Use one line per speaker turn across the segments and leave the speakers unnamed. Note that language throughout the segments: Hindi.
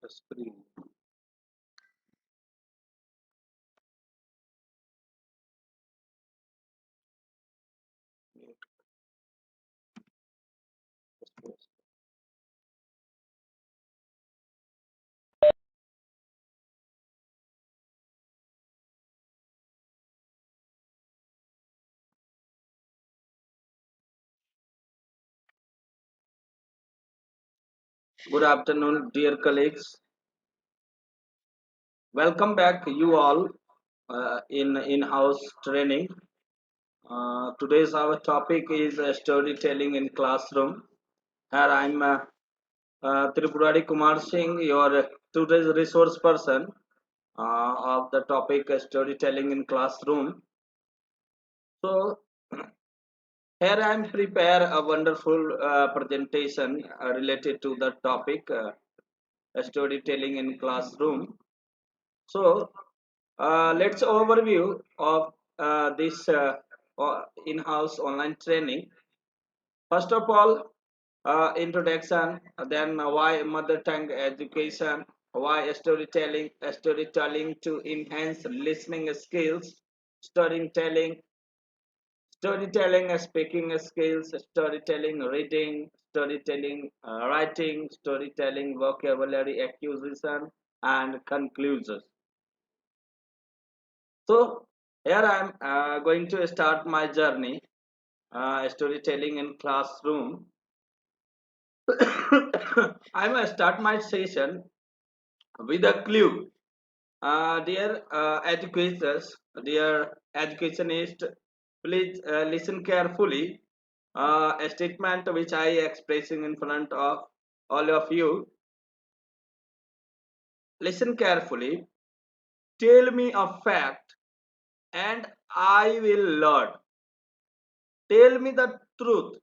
the screen. Good afternoon, dear colleagues. Welcome back, you all, in in-house training. Today's our topic is storytelling in classroom. Here I'm Tripurari Kumar Singh, your today's resource person of the topic storytelling in classroom. So here I'm prepare a wonderful presentation related to the topic storytelling in classroom. So let's overview of this in-house online training. First of all, introduction, then why mother tongue education, why storytelling to enhance listening skills, storytelling, speaking skills, storytelling reading, storytelling writing, storytelling vocabulary acquisition, and conclusions. So here I am going to start my journey storytelling in classroom. I will start my session with a clue. Dear educators, dear educationists, please listen carefully. A statement which I expressing in front of all of you. Listen carefully. Tell me a fact, and I will learn. Tell me the truth,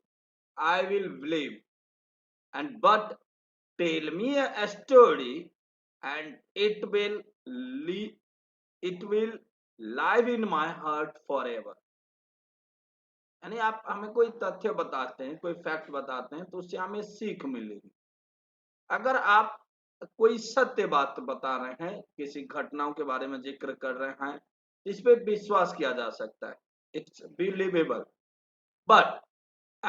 I will believe. And but tell me a story, and it will live in my heart forever. यानी आप हमें कोई तथ्य बताते हैं, कोई फैक्ट बताते हैं, तो उससे हमें सीख मिलेगी. अगर आप कोई सत्य बात बता रहे हैं, किसी घटनाओं के बारे में जिक्र कर रहे हैं, इस पे विश्वास किया जा सकता है, इट्स बिलीवेबल. बट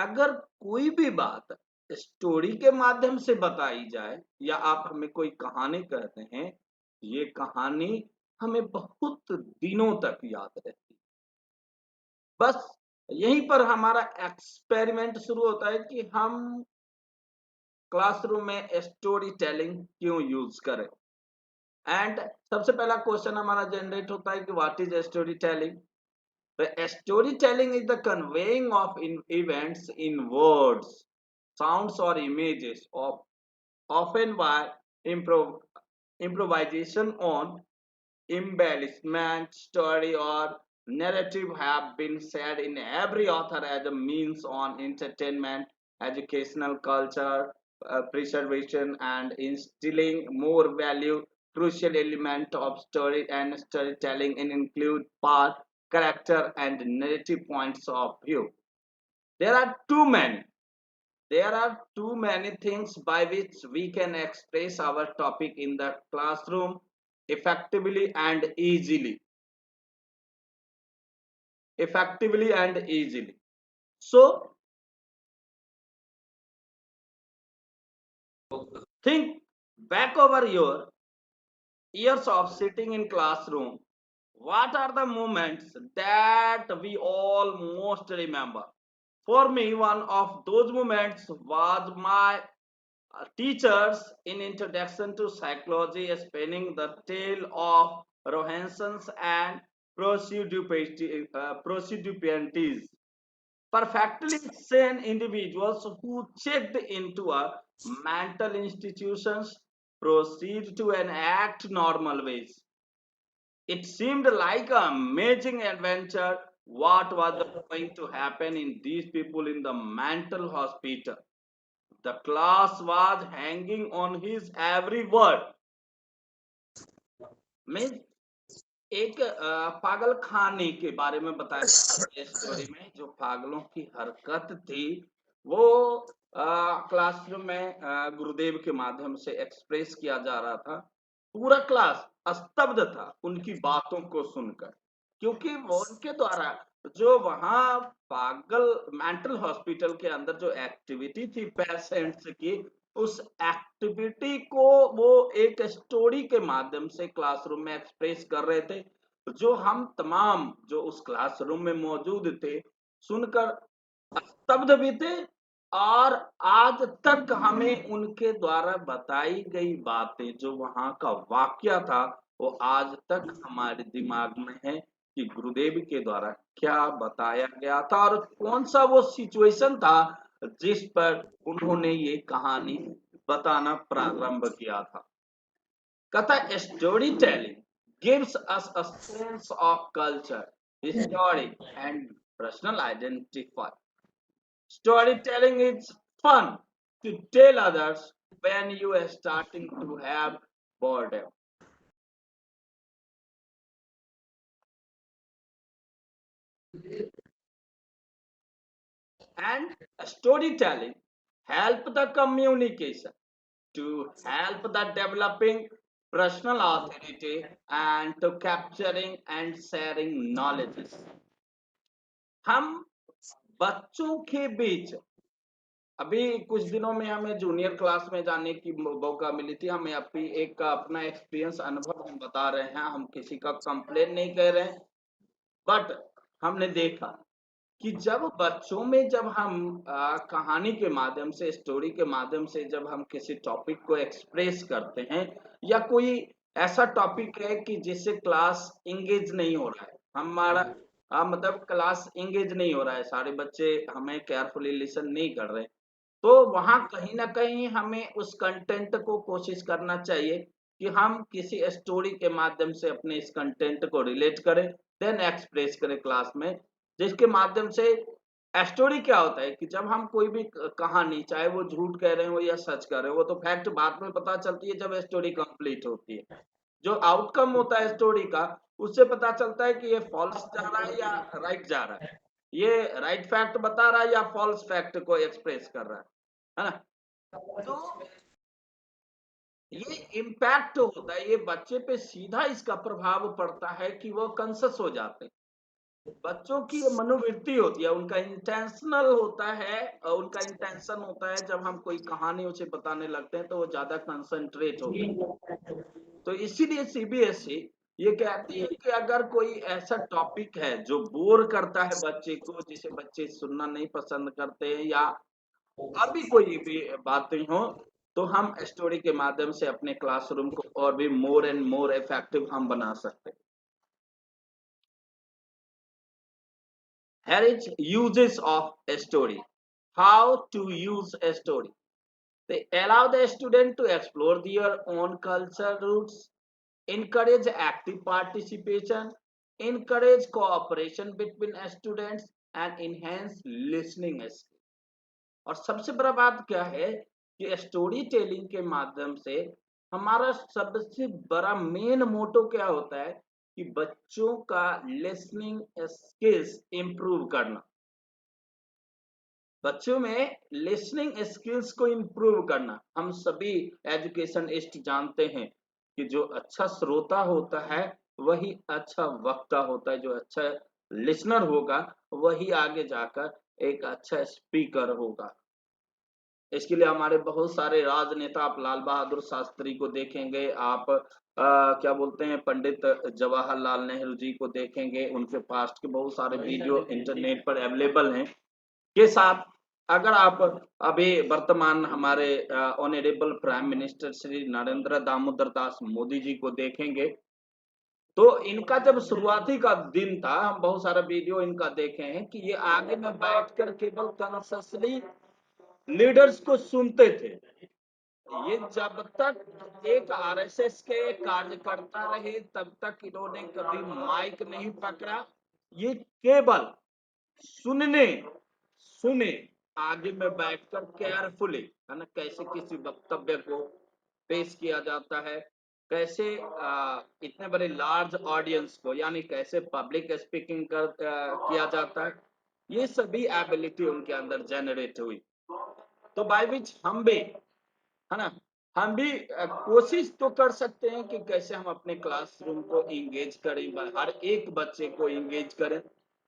अगर कोई भी बात स्टोरी के माध्यम से बताई जाए, या आप हमें कोई कहानी कहते हैं, ये कहानी हमें बहुत दिनों तक याद रहती है. बस यहीं पर हमारा एक्सपेरिमेंट शुरू होता है कि हम क्लासरूम में स्टोरी टेलिंग क्यों यूज करें. एंड सबसे पहला क्वेश्चन हमारा जनरेट होता है कि what is story telling. The storytelling is the conveying of events in words, sounds, or images, of often by improvisation on embellishment, story, or narrative have been said in every author as a means on entertainment, educational culture, preservation, and instilling more value. Crucial element of story and storytelling include part, character, and narrative points of view. There are too many. There are too many things by which we can express our topic in the classroom effectively and easily. Effectively and easily. So think back over your years of sitting in classroom. What are the moments that we all most remember? For me, one of those moments was my teachers in Introduction to Psychology explaining the tale of Rohansons and Prosidupentes, perfectly sane individuals who checked into a mental institutions proceed to enact normal ways. It seemed like an amazing adventure what was going to happen in these people in the mental hospital. The class was hanging on his every word. Means एक पागल खाने के बारे में बताया स्टोरी में, जो पागलों की हरकत थी वो क्लासरूम में गुरुदेव के माध्यम से एक्सप्रेस किया जा रहा था। पूरा क्लास स्तब्ध था उनकी बातों को सुनकर, क्योंकि वो उनके द्वारा जो वहाँ पागल मेंटल हॉस्पिटल के अंदर जो एक्टिविटी थी पेशेंट्स की, उस एक्टिविटी को वो एक स्टोरी के माध्यम से क्लासरूम में एक्सप्रेस कर रहे थे, जो हम तमाम जो उस क्लासरूम में मौजूद थे सुनकर स्तब्ध भी थे, और आज तक हमें उनके द्वारा बताई गई बातें, जो वहां का वाक्य था, वो आज तक हमारे दिमाग में है कि गुरुदेव के द्वारा क्या बताया गया था और कौन सा वो सिचुएशन था जिस पर उन्होंने ये कहानी बताना प्रारंभ किया था। कथा story telling gives us a sense of culture, history, and personal identity. Storytelling is fun to tell others when you are starting to have boredom. And storytelling help the communication to help the developing personal authority and to capturing and sharing knowledge. हम बच्चों के बीच अभी कुछ दिनों में हमें जूनियर क्लास में जाने की मौका मिली थी। हमें अभी एक अपना एक्सपीरियंस अनुभव हम बता रहे हैं, हम किसी का कंप्लेन नहीं कर रहे हैं, बट हमने देखा कि जब बच्चों में जब हम कहानी के माध्यम से स्टोरी के माध्यम से जब हम किसी टॉपिक को एक्सप्रेस करते हैं, या कोई ऐसा टॉपिक है कि जिससे क्लास इंगेज नहीं हो रहा है, हमारा मतलब क्लास इंगेज नहीं हो रहा है, सारे बच्चे हमें केयरफुली लिसन नहीं कर रहे, तो वहां कहीं ना कहीं हमें उस कंटेंट को कोशिश करना चाहिए कि हम किसी स्टोरी के माध्यम से अपने इस कंटेंट को रिलेट करें, देन एक्सप्रेस करें क्लास में, जिसके माध्यम से स्टोरी क्या होता है कि जब हम कोई भी कहानी, चाहे वो झूठ कह रहे हो या सच कह रहे हो, वो तो फैक्ट बाद में पता चलती है जब स्टोरी कंप्लीट होती है। जो आउटकम होता है स्टोरी का, उससे पता चलता है कि ये फॉल्स जा रहा है या राइट जा रहा है, ये राइट फैक्ट बता रहा है या फॉल्स फैक्ट को एक्सप्रेस कर रहा है ना? तो ये इम्पैक्ट होता है, ये बच्चे पे सीधा इसका प्रभाव पड़ता है कि वो कॉन्शियस हो जाते हैं। बच्चों की ये मनोवृत्ति होती है, उनका इंटेंशनल होता है, उनका इंटेंशन होता है, जब हम कोई कहानी उसे बताने लगते हैं तो वो ज्यादा कंसंट्रेट होते हैं। तो इसीलिए सीबीएसई ये कहती है कि अगर कोई ऐसा टॉपिक है जो बोर करता है बच्चे को, जिसे बच्चे सुनना नहीं पसंद करते हैं, या अभी कोई भी बातें हो, तो हम स्टोरी के माध्यम से अपने क्लासरूम को और भी मोर एंड मोर इफेक्टिव हम बना सकते हैं। Here is uses of a story. How to use a story. They allow the student to explore their own culture roots, encourage active participation, encourage cooperation between students, and enhance listening skills. और सबसे बड़ा बात क्या है कि स्टोरी टेलिंग के माध्यम से हमारा सबसे बड़ा मेन मोटो क्या होता है कि बच्चों का लिसनिंग स्किल्स इंप्रूव करना, बच्चों में लिसनिंग स्किल्स को इंप्रूव करना। हम सभी एजुकेशनिस्ट जानते हैं कि जो अच्छा श्रोता होता है वही अच्छा वक्ता होता है, जो अच्छा लिसनर होगा वही आगे जाकर एक अच्छा स्पीकर होगा। इसके लिए हमारे बहुत सारे राजनेता, आप लाल बहादुर शास्त्री को देखेंगे, आप क्या बोलते हैं पंडित जवाहरलाल नेहरू जी को देखेंगे, उनके पास्ट के बहुत सारे वीडियो इंटरनेट पर अवेलेबल हैं। के साथ अगर आप अभी वर्तमान हमारे honourable prime minister Shri Narendra Damodar Das Modi ji को देखेंगे, तो इनका जब शुरुआती का दिन था, हम बहुत सारा वीडियो इनका देखे हैं कि ये आगे में बैठकर केवल कॉन्शसली लीडर्स को सुनते थे। ये जब तक एक आरएसएस के कार्यकर्ता रहे तब तक इन्होंने कभी माइक नहीं पकड़ा, ये केवल सुनने सुने, आगे में बैठकर केयरफुली, है ना, कैसे किसी वक्तव्य को पेश किया जाता है, कैसे इतने बड़े लार्ज ऑडियंस को, यानी कैसे पब्लिक स्पीकिंग किया जाता है, ये सभी एबिलिटी उनके अंदर जनरेट हुई। तो बाय विच हम भी, है ना, हम भी कोशिश तो कर सकते हैं कि कैसे हम अपने क्लासरूम को इंगेज करें, हर एक बच्चे को इंगेज करें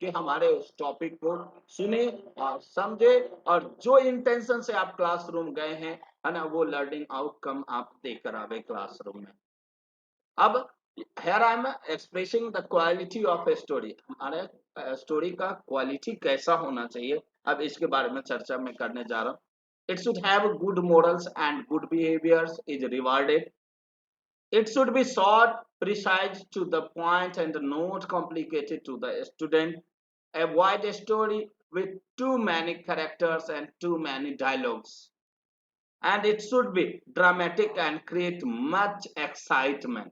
कि हमारे उस टॉपिक को सुने और समझे, और जो इंटेंशन से आप क्लासरूम गए हैं, है ना, वो लर्निंग आउटकम आप देकर आवे क्लासरूम में। अब here I am expressing the quality of a story, हमारे स्टोरी का क्वालिटी कैसा होना चाहिए, अब इसके बारे में चर्चा मैं करने जा रहा हूँ। It should have good morals and good behaviors is rewarded. It should be short, precise, to the point, and not complicated to the student. Avoid a story with too many characters and too many dialogues. And it should be dramatic and create much excitement.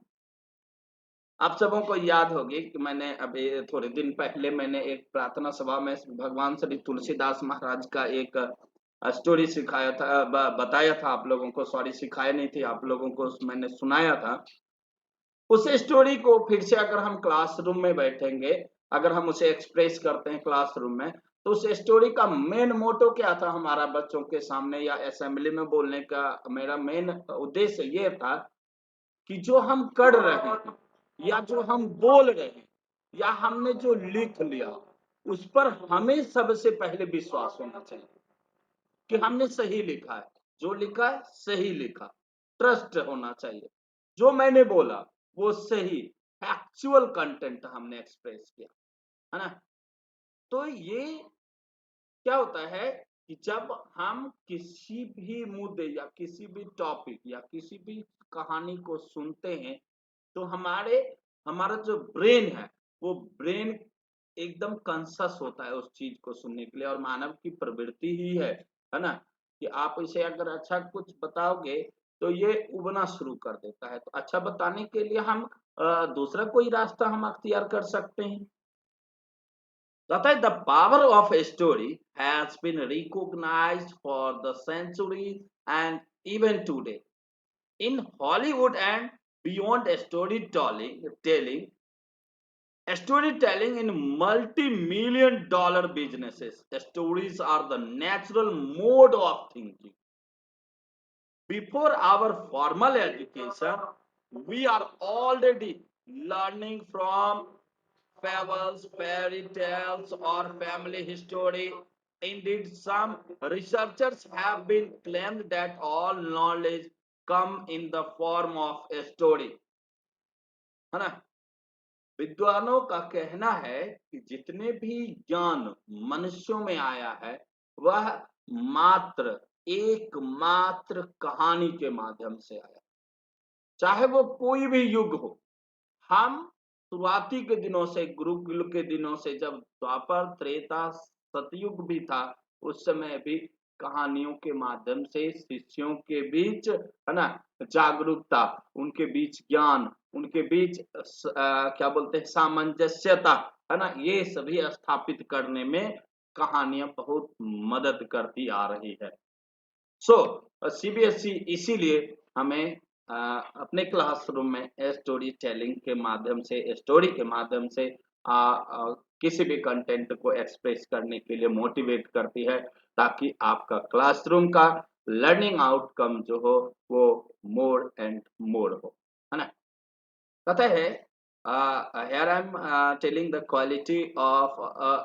आप सबों को याद होगी कि मैंने अभी थोड़े दिन पहले मैंने एक प्रार्थना सभा में भगवान श्री तुलसीदास महाराज का एक स्टोरी सिखाया था, बताया था आप लोगों को, सॉरी सिखाया नहीं थी आप लोगों को, मैंने सुनाया था। उस स्टोरी को फिर से अगर हम क्लासरूम में बैठेंगे, अगर हम उसे एक्सप्रेस करते हैं क्लासरूम में, तो उस स्टोरी का मेन मोटो क्या था हमारा बच्चों के सामने या असेंबली में बोलने का मेरा मेन उद्देश्य ये था कि जो हम कर रहे हैं या जो हम बोल रहे हैं या हमने जो लिख लिया, उस पर हमें सबसे पहले विश्वास होना चाहिए कि हमने सही लिखा है, जो लिखा है सही लिखा, ट्रस्ट होना चाहिए, जो मैंने बोला वो सही फैक्चुअल कंटेंट हमने एक्सप्रेस किया, है ना। तो ये क्या होता है कि जब हम किसी भी मुद्दे या किसी भी टॉपिक या किसी भी कहानी को सुनते हैं, तो हमारा जो ब्रेन है, वो ब्रेन एकदम कॉन्शस होता है उस चीज को सुनने के लिए, और मानव की प्रवृत्ति ही है ना, कि आप इसे अगर अच्छा कुछ बताओगे तो ये उबना शुरू कर देता है। तो अच्छा बताने के लिए हम दूसरा कोई रास्ता हम अख्तियार कर सकते हैं। The power of a story has been recognized for the centuries and even today. In Hollywood and beyond storytelling in multi-million dollar businesses, stories are the natural mode of thinking. Before our formal education, we are already learning from fables, fairy tales, or family history. Indeed, some researchers have been claimed that all knowledge come in the form of a story, है ना। विद्वानों का कहना है कि जितने भी ज्ञान मनुष्यों में आया है, वह मात्र एकमात्र कहानी के माध्यम से आया, चाहे वो कोई भी युग हो। हम शुरुआती के दिनों से, गुरुकुल के दिनों से, जब द्वापर त्रेता सतयुग भी था, उस समय भी कहानियों के माध्यम से शिष्यों के बीच, है ना, जागरूकता, उनके बीच ज्ञान, उनके बीच क्या बोलते हैं, सामंजस्यता, है ना, ये सभी स्थापित करने में कहानियां बहुत मदद करती आ रही है। सो सीबीएसई इसीलिए हमें अपने क्लासरूम में स्टोरी टेलिंग के माध्यम से, स्टोरी के माध्यम से किसी भी कंटेंट को एक्सप्रेस करने के लिए मोटिवेट करती है, ताकि आपका क्लासरूम का लर्निंग आउटकम जो हो वो मोर एंड मोर हो, है ना। पता है, here I am telling the quality of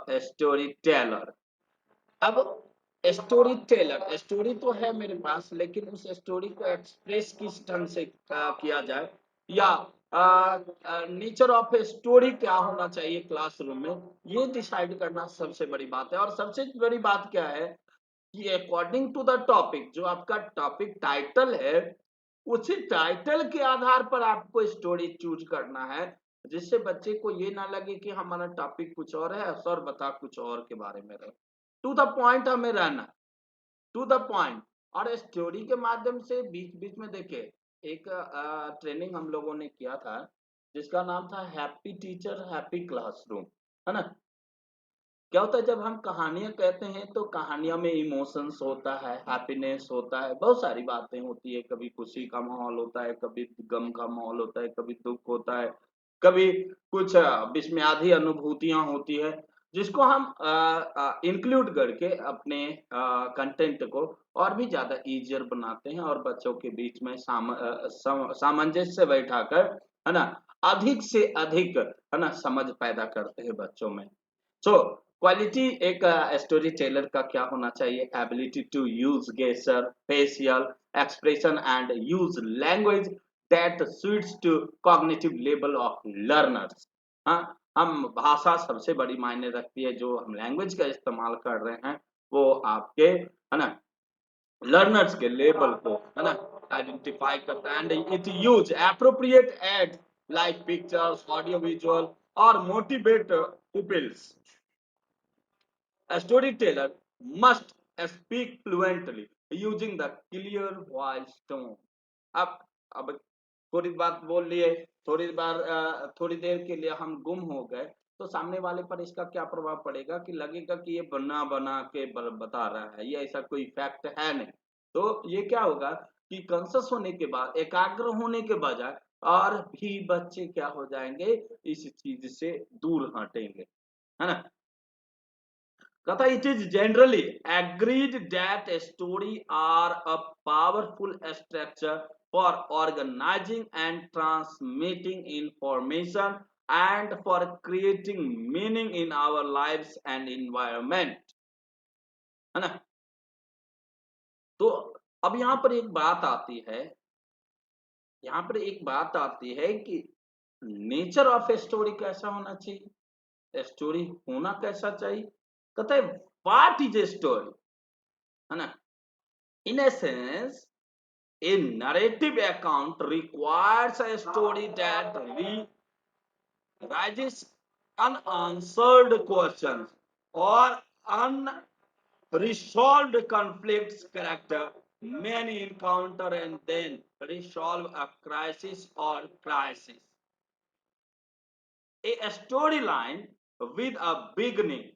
a storyteller. अब स्टोरी तो है मेरे पास, लेकिन उस स्टोरी को एक्सप्रेस किस ढंग से किया जाए, या नेचर ऑफ ए स्टोरी क्या होना चाहिए क्लासरूम में, ये डिसाइड करना सबसे बड़ी बात है। और सबसे बड़ी बात क्या है कि अकॉर्डिंग टू द टॉपिक, जो आपका टॉपिक टाइटल है, उसी टाइटल के आधार पर आपको स्टोरी चूज करना है, जिससे बच्चे को ये ना लगे कि हमारा टॉपिक कुछ और है, सर बता कुछ और के बारे में रहे। टू द पॉइंट हमें रहना, टू द पॉइंट। और स्टोरी के माध्यम से बीच बीच में देखिए, एक ट्रेनिंग हम लोगों ने किया था जिसका नाम था हैप्पी टीचर हैप्पी क्लासरूम, है ना। क्या होता है, जब हम कहानियां कहते हैं तो कहानियों में इमोशंस होता है, हैप्पीनेस होता है, बहुत सारी बातें होती है, कभी खुशी का माहौल होता है, कभी गम का माहौल होता है, कभी दुख होता है, कभी कुछ विस्मयादी अनुभूतियां होती है। जिसको हम इंक्लूड करके अपने कंटेंट को और भी ज्यादा इजियर बनाते हैं और बच्चों के बीच में सामंजस्य बैठाकर, है ना, अधिक से अधिक, है ना, समझ पैदा करते हैं बच्चों में। सो क्वालिटी एक स्टोरी टेलर का क्या होना चाहिए? Ability to use gesture, facial expression and use language that suits to cognitive level of learners। हाँ, हम भाषा सबसे बड़ी मायने रखती है, जो हम लैंग्वेज का इस्तेमाल कर रहे हैं वो आपके, है ना, लर्नर्स के लेवल को, है ना, आइडेंटिफाई करता है। And it use appropriate aid like pictures, audio visual और motivate pupils। A storyteller must speak fluently using the clear voice tone। अब अब थोड़ी बात बोल लिए, थोड़ी देर के लिए हम गुम हो गए, तो सामने वाले पर इसका क्या प्रभाव पड़ेगा कि लगेगा कि ये बना बना के बता रहा है, ये ऐसा कोई फैक्ट है नहीं। तो ये क्या होगा कि कॉन्शस होने के बाद, एकाग्र होने के बजाय और भी बच्चे क्या हो जाएंगे, इस चीज से दूर हटेंगे, है ना। Katha, it is generally agreed that a story are a powerful structure for organizing and transmitting information and for creating meaning in our lives and environment, है ना। तो अब यहाँ पर एक बात आती है, यहाँ पर एक बात आती है कि नेचर ऑफ ए स्टोरी कैसा होना चाहिए, स्टोरी होना कैसा चाहिए। कहता है व्हाट इज ए स्टोरी, है ना। In a sense, a narrative account requires a story that raises unanswered questions or unresolved conflicts character many encounter and then resolve a crisis or crisis. A storyline with a beginning,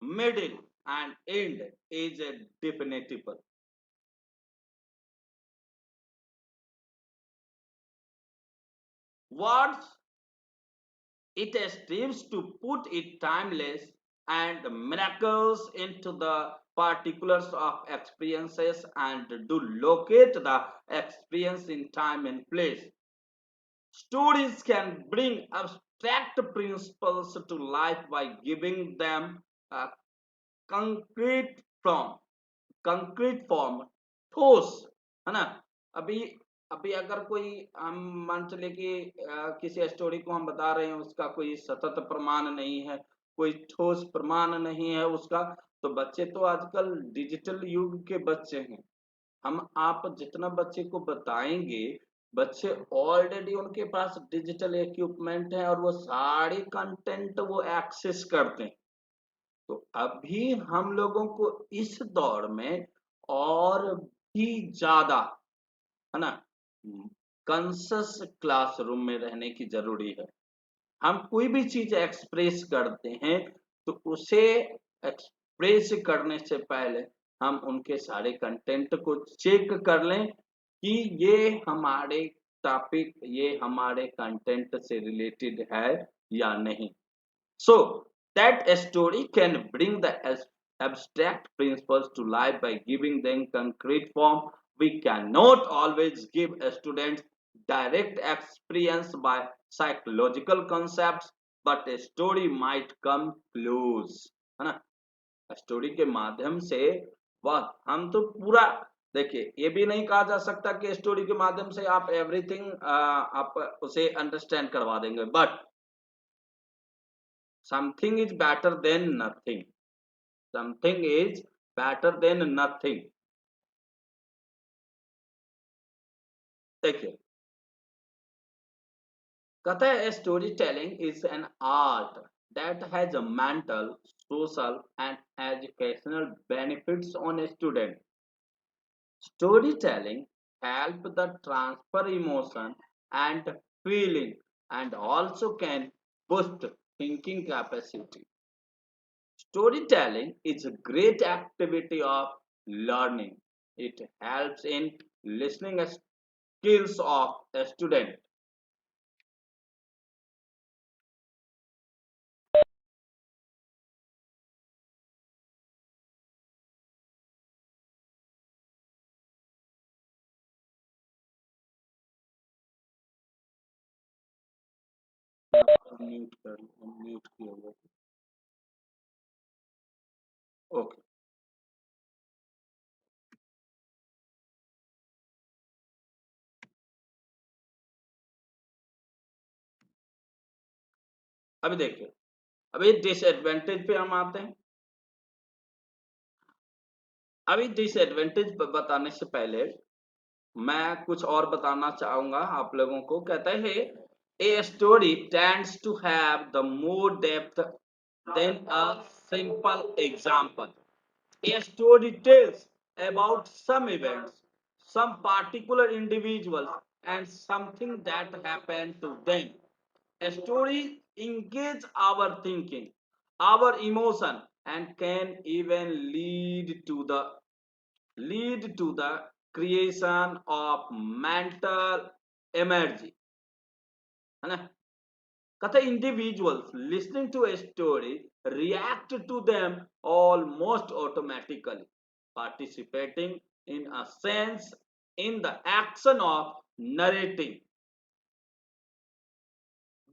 middle, and end is a definable. Words it strives to put it timeless and miracles into the particulars of experiences and to locate the experience in time and place. Stories can bring abstract principles to life by giving them a concrete form, concrete form, ठोस, है ना। अभी अभी अगर कोई हम मान चले कि किसी स्टोरी को हम बता रहे हैं, उसका कोई सतत प्रमाण नहीं है, कोई ठोस प्रमाण नहीं है उसका, तो बच्चे तो आजकल डिजिटल युग के बच्चे हैं। हम आप जितना बच्चे को बताएंगे, बच्चे ऑलरेडी उनके पास डिजिटल इक्विपमेंट है और वो सारे कंटेंट वो एक्सेस करते हैं। तो अभी हम लोगों को इस दौर में और भी ज्यादा, है ना, कॉन्शस क्लासरूम में रहने की जरूरी है। हम कोई भी चीज एक्सप्रेस करते हैं तो उसे एक्सप्रेस करने से पहले हम उनके सारे कंटेंट को चेक कर लें कि ये हमारे टॉपिक, ये हमारे कंटेंट से रिलेटेड है या नहीं। So that a story can bring the abstract principles to life by giving them concrete form. We cannot always give students direct experience by psychological concepts, but a story might come close, है ना। स्टोरी के माध्यम से वह हम तो पूरा, देखिए ये भी नहीं कहा जा सकता कि स्टोरी के माध्यम से आप एवरीथिंग आप उसे अंडरस्टैंड करवा देंगे, but something is better than nothing, something is better than nothing। देखिए कहता है story telling is an art that has a mental, social and educational benefits on a student। Storytelling help the transfer emotion and feeling and also can boost thinking capacity। Storytelling is a great activity of learning. It helps in listening skills of a student। Mute कर, म्यूट किया हुआ। ओके, अभी देखिए, अभी डिसएडवांटेज पे हम आते हैं। अभी डिसएडवांटेज बताने से पहले मैं कुछ और बताना चाहूंगा आप लोगों को। कहता है a story tends to have the more depth than a simple example. A story tells about some events, some particular individuals, and something that happened to them. A story engages our thinking, our emotion, and can even lead to the creation of mental imagery, है ना? कहते individuals listening to a story react to them almost automatically, participating in a sense in the action of narrating.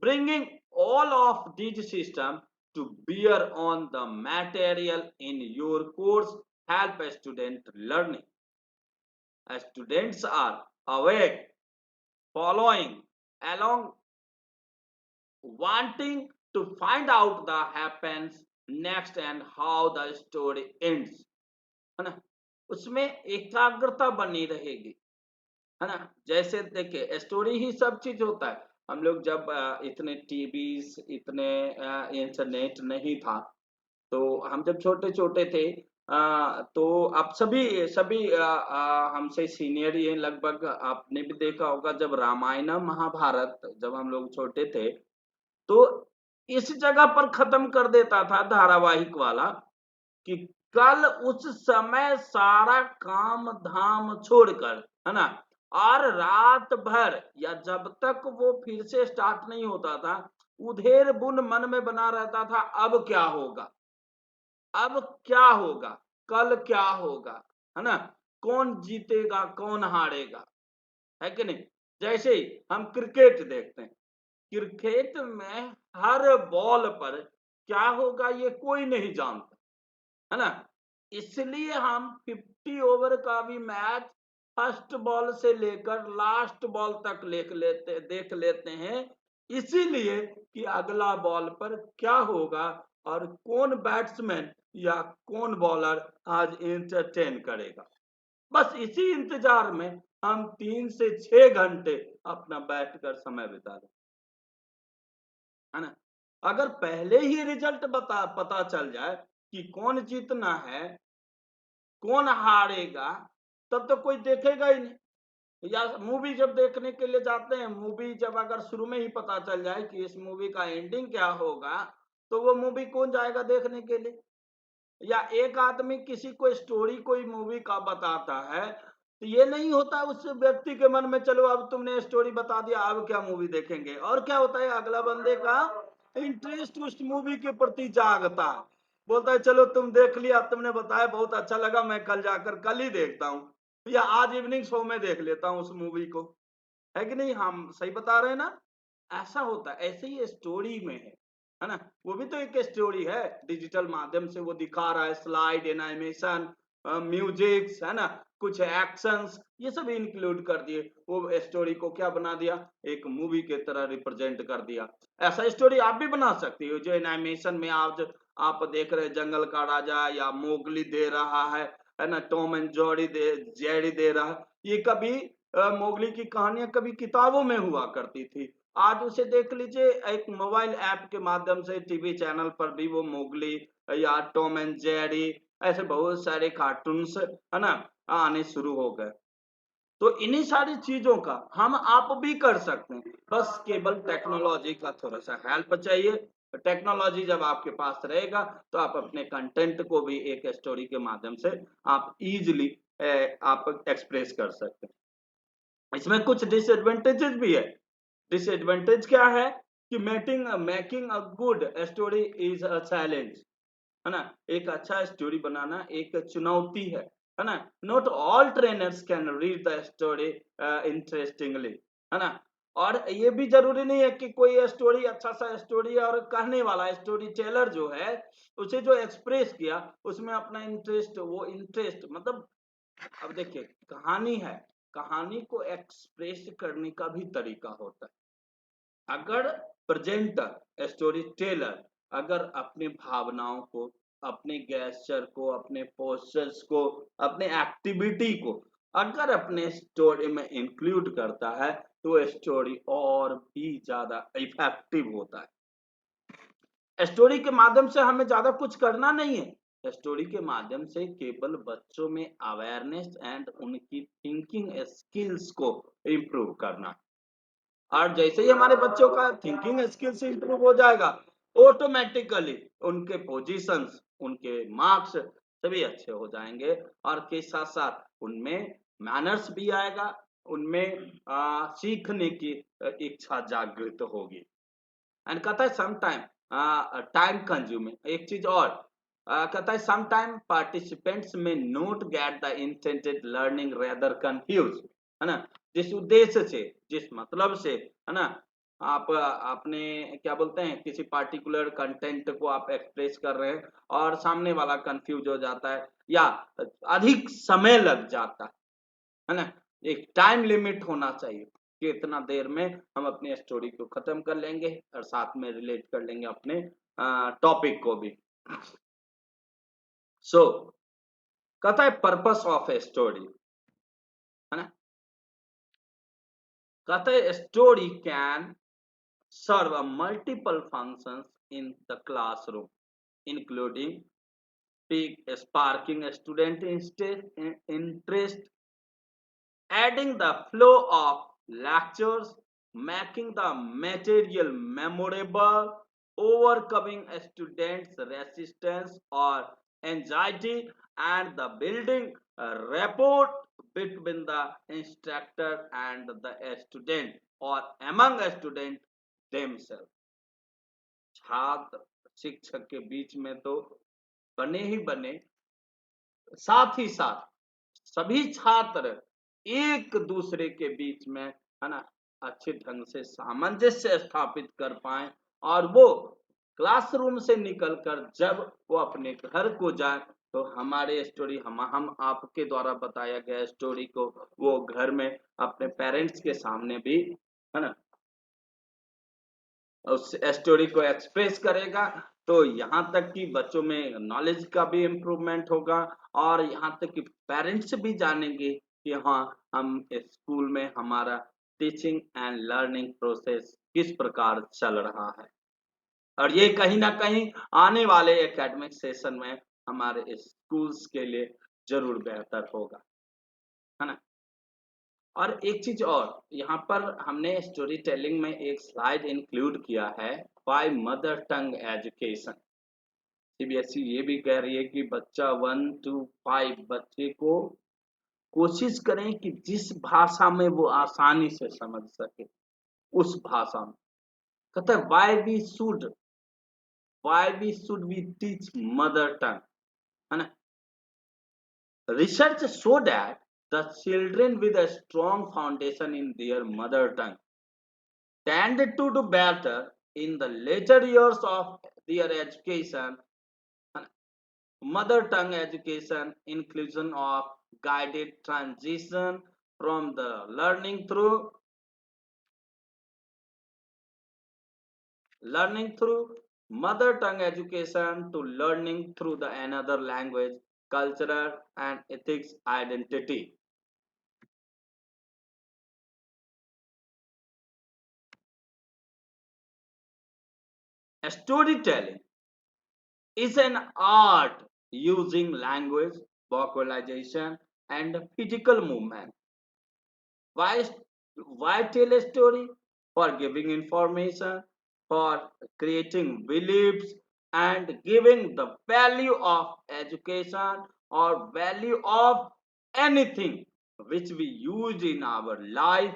Bringing all of these systems to bear on the material in your course help a student learning. As students are awake, following along, wanting to find out the happens next and how the story ends, है ना? उसमें एकाग्रता बनी रहेगी, है ना? जैसे देखिए स्टोरी ही सब चीज होता है। हम लोग जब इतने टीवी, इतने इंटरनेट नहीं था, तो हम जब छोटे छोटे थे, तो आप सभी सभी हमसे सीनियर ही हैं लगभग। आपने भी देखा होगा जब रामायण महाभारत जब हम लोग छोटे थे, तो इस जगह पर खत्म कर देता था धारावाहिक वाला कि कल उस समय सारा काम धाम छोड़कर, है ना, और रात भर या जब तक वो फिर से स्टार्ट नहीं होता था, उधेर बुन मन में बना रहता था अब क्या होगा, अब क्या होगा, कल क्या होगा, है ना, कौन जीतेगा कौन हारेगा, है कि नहीं? जैसे ही हम क्रिकेट देखते हैं, क्रिकेट में हर बॉल पर क्या होगा ये कोई नहीं जानता, है ना? इसलिए हम 50 ओवर का भी मैच फर्स्ट बॉल से लेकर लास्ट बॉल तक देख लेते हैं, इसीलिए कि अगला बॉल पर क्या होगा और कौन बैट्समैन या कौन बॉलर आज एंटरटेन करेगा। बस इसी इंतजार में हम 3 से 6 घंटे अपना बैठ कर समय बिता दें, है ना? अगर पहले ही रिजल्ट पता चल जाए कि कौन जीतना है कौन हारेगा, तब तो कोई देखेगा ही नहीं। या मूवी जब देखने के लिए जाते हैं, मूवी जब अगर शुरू में ही पता चल जाए कि इस मूवी का एंडिंग क्या होगा, तो वो मूवी कौन जाएगा देखने के लिए? या एक आदमी किसी को स्टोरी कोई मूवी का बताता है, तो ये नहीं होता उस व्यक्ति के मन में चलो अब तुमने स्टोरी बता दिया अब क्या मूवी देखेंगे, और क्या होता है अगला बंदे का इंटरेस्ट उस मूवी के प्रति जागता है, बोलता है चलो तुम देख लिया, तुमने बताया बहुत अच्छा लगा, मैं कल जाकर कल ही देखता हूँ या आज इवनिंग शो में देख लेता हूँ उस मूवी को, है कि नहीं? हम सही बता रहे हैं ना? ऐसा होता है, ऐसे ही स्टोरी में है ना? वो भी तो एक स्टोरी है, डिजिटल माध्यम से वो दिखा रहा है, स्लाइड, एनिमेशन, म्यूजिक्स, है ना, कुछ एक्शंस, ये सब इंक्लूड कर दिए, वो स्टोरी को क्या बना दिया, एक मूवी के तरह रिप्रेजेंट कर दिया। ऐसा स्टोरी आप भी बना सकती हो, जो एनिमेशन में आज आप देख रहे हैं, जंगल का राजा या मोगली दे रहा है ना, टॉम एंड जेरी दे रहा है, ये कभी मोगली की कहानियां कभी किताबों में हुआ करती थी, आज उसे देख लीजिए एक मोबाइल ऐप के माध्यम से टीवी चैनल पर भी वो मोगली या टॉम एंड जेरी ऐसे बहुत सारे कार्टून्स, है ना, आने शुरू हो गए। तो इन्हीं सारी चीजों का हम आप भी कर सकते हैं, बस केवल टेक्नोलॉजी का थोड़ा सा हेल्प चाहिए। टेक्नोलॉजी जब आपके पास रहेगा तो आप अपने कंटेंट को भी एक स्टोरी के माध्यम से आप इजीली आप एक्सप्रेस कर सकते हैं। इसमें कुछ डिसएडवांटेजेस भी है। डिसएडवांटेज क्या है कि making a good story is a challenge, है ना? एक अच्छा स्टोरी बनाना एक चुनौती है ना? Not all trainers can read the story interestingly, है ना? और ये भी जरूरी नहीं है कि कोई स्टोरी अच्छा सा स्टोरी और कहने वाला स्टोरी टेलर जो है उसे जो एक्सप्रेस किया उसमें अपना इंटरेस्ट, वो इंटरेस्ट मतलब, अब देखिए कहानी है, कहानी को एक्सप्रेस करने का भी तरीका होता है। अगर प्रेजेंटर स्टोरी टेलर अगर अपने भावनाओं को, अपने गेस्चर को, अपने पोस्चर्स को, अपने एक्टिविटी को अगर अपने स्टोरी में इंक्लूड करता है तो स्टोरी और भी ज्यादा इफेक्टिव होता है। स्टोरी के माध्यम से हमें ज्यादा कुछ करना नहीं है, स्टोरी के माध्यम से केवल बच्चों में अवेयरनेस एंड उनकी थिंकिंग स्किल्स को इम्प्रूव करना। और जैसे ही हमारे बच्चों का थिंकिंग स्किल्स इंप्रूव हो जाएगा, ऑटोमेटिकली उनके पोजीशंस, उनके मार्क्स सभी अच्छे हो जाएंगे और के साथ साथ उनमें मैनर्स भी आएगा, उनमें सीखने की इच्छा जागृत होगी। एंड कहता है सम टाइम टाइम कंज्यूमिंग, एक चीज और कहता है सम टाइम पार्टिसिपेंट्स में note get the intended learning rather confuse, है ना, जिस उद्देश्य से, जिस मतलब से, है ना, आप अपने क्या बोलते हैं किसी पार्टिकुलर कंटेंट को आप एक्सप्रेस कर रहे हैं और सामने वाला कंफ्यूज हो जाता है या अधिक समय लग जाता है ना, एक टाइम लिमिट होना चाहिए कि इतना देर में हम अपनी स्टोरी को खत्म कर लेंगे और साथ में रिलेट कर लेंगे अपने टॉपिक को भी। सो कहता है पर्पस ऑफ ए स्टोरी, है ना, कहता है story can serve a multiple functions in the classroom, including sparking student interest, adding the flow of lectures, making the material memorable, overcoming a students' resistance or anxiety, and the building a rapport between the instructor and the student or among a student themselves। छात्र शिक्षक के बीच में तो बने ही बने, साथ ही साथ सभी छात्र एक दूसरे के बीच में, है ना, अच्छे ढंग से सामंजस्य स्थापित कर पाए और वो क्लासरूम से निकलकर जब वो अपने घर को जाए तो हमारे स्टोरी, हम आपके द्वारा बताया गया स्टोरी को वो घर में अपने पेरेंट्स के सामने भी, है ना, उस स्टोरी को एक्सप्रेस करेगा। तो यहाँ तक कि बच्चों में नॉलेज का भी इम्प्रूवमेंट होगा और यहाँ तक कि पेरेंट्स भी जानेंगे कि हाँ, हम स्कूल में हमारा टीचिंग एंड लर्निंग प्रोसेस किस प्रकार चल रहा है और ये कहीं ना कहीं आने वाले एकेडमिक सेशन में हमारे स्कूल्स के लिए जरूर बेहतर होगा, है ना। और एक चीज और यहाँ पर हमने स्टोरी टेलिंग में एक स्लाइड इंक्लूड किया है, by mother tongue education. CBSE ये भी कह रही है कि बच्चा 1 to 5 बच्चे को कोशिश करें कि जिस भाषा में वो आसानी से समझ सके उस भाषा में। कहता है why we should we teach mother tongue, है ना। Research show that the children with a strong foundation in their mother tongue tend to do better in the later years of their education. Mother tongue education inclusion of guided transition from the learning through mother tongue education to learning through the another language, cultural and ethics identity। Storytelling is an art using language, vocalization, and physical movement. Why, why tell a story? For giving information, for creating beliefs, and giving the value of education or value of anything which we use in our life,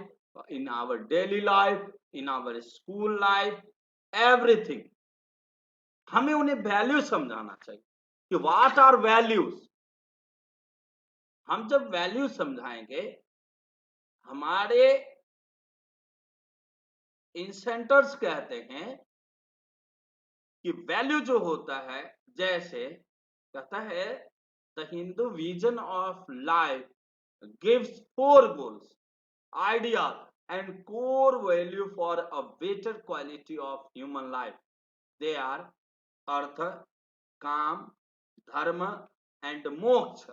in our daily life, in our school life, everything। हमें उन्हें वैल्यू समझाना चाहिए कि व्हाट आर वैल्यूज। हम जब वैल्यू समझाएंगे, हमारे इंसेंटर्स कहते हैं कि वैल्यू जो होता है, जैसे कहता है the Hindu vision of life gives four goals, ideas, and core value for a better quality of human life. They are artha, काम, धर्म, and मोक्ष.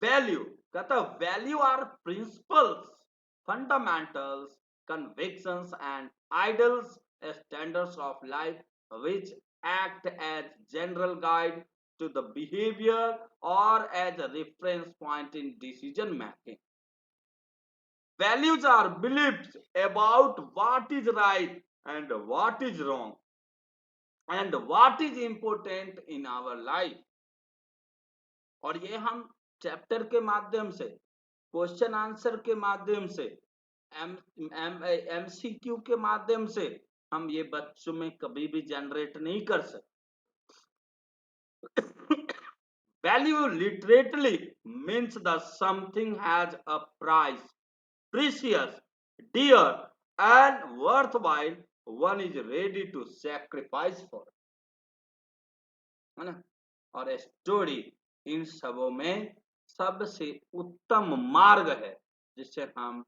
Value, कहता value are principles, fundamentals, convictions, and ideals, standards of life which act as general guide to the behavior or as a reference point in decision making. Values are beliefs about what is right and what is wrong and what is important in our life. और ये हम चैप्टर के माध्यम से, क्वेश्चन आंसर के माध्यम से, एमसीक्यू के माध्यम से हम ये बच्चों में कभी भी जनरेट नहीं कर सकते. Value literally means that something has a price, precious, dear, and worthwhile one is ready to sacrifice for. है ना. और स्टोरी इन सबों में सबसे उत्तम मार्ग है जिससे हम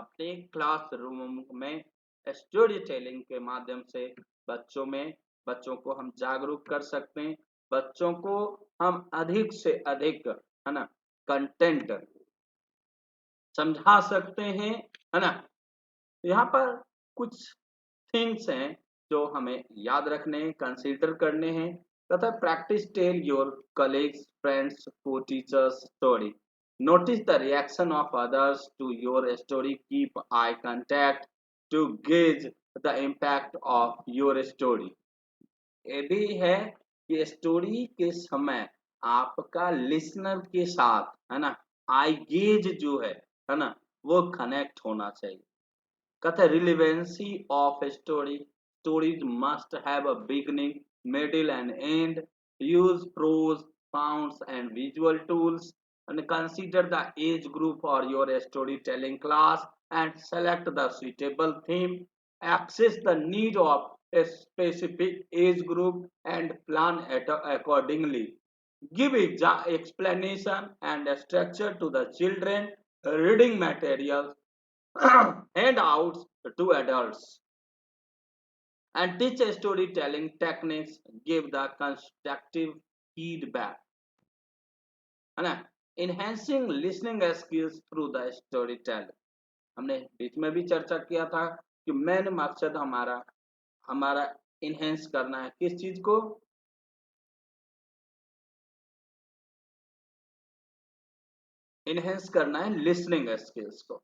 अपने क्लासरूम में स्टोरी टेलिंग के माध्यम से बच्चों को हम जागरूक कर सकते हैं. बच्चों को हम अधिक से अधिक, है ना, कंटेंट समझा सकते हैं, है ना. यहाँ पर कुछ थिंग्स हैं जो हमें याद रखने हैं, कंसीडर करने हैं. तथा practice tell your colleagues, friends, co teachers story. Notice the reaction of others to your story. Keep eye contact to gauge the impact of your story. ये भी है कि स्टोरी के समय आपका लिसनर के साथ, है ना, आई गेज जो है ना, वो कनेक्ट होना चाहिए. कहते relevancy of a story. Stories must have a beginning, middle, and end. Use prose, sounds, and visual tools. And consider the age group for your storytelling class and select the suitable theme. Access the need of a specific age group and plan it accordingly. Give explanation and structure to the children. Reading materials handouts to adults, and teach storytelling techniques. Give the constructive feedback, है ना. enhancing listening skills through the storytelling. हमने बीच में भी चर्चा किया था कि मेन मकसद हमारा हमारा इनहेंस करना है किस चीज को, इनहेंस करना है लिसनिंग स्किल्स को.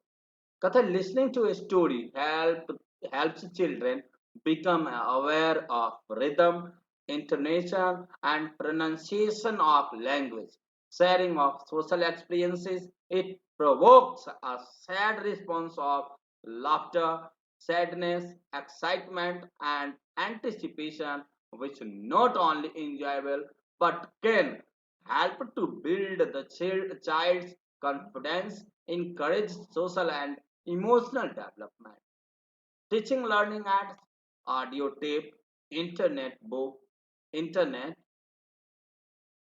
कहता है listening to a story helps children become aware of rhythm, intonation, and pronunciation of language. Sharing of social experiences, it provokes a sad response of laughter, sadness, excitement, and anticipation, which not only enjoyable but can help to build the child's confidence, encourage social and emotional development. Teaching learning at audio tape, internet book, internet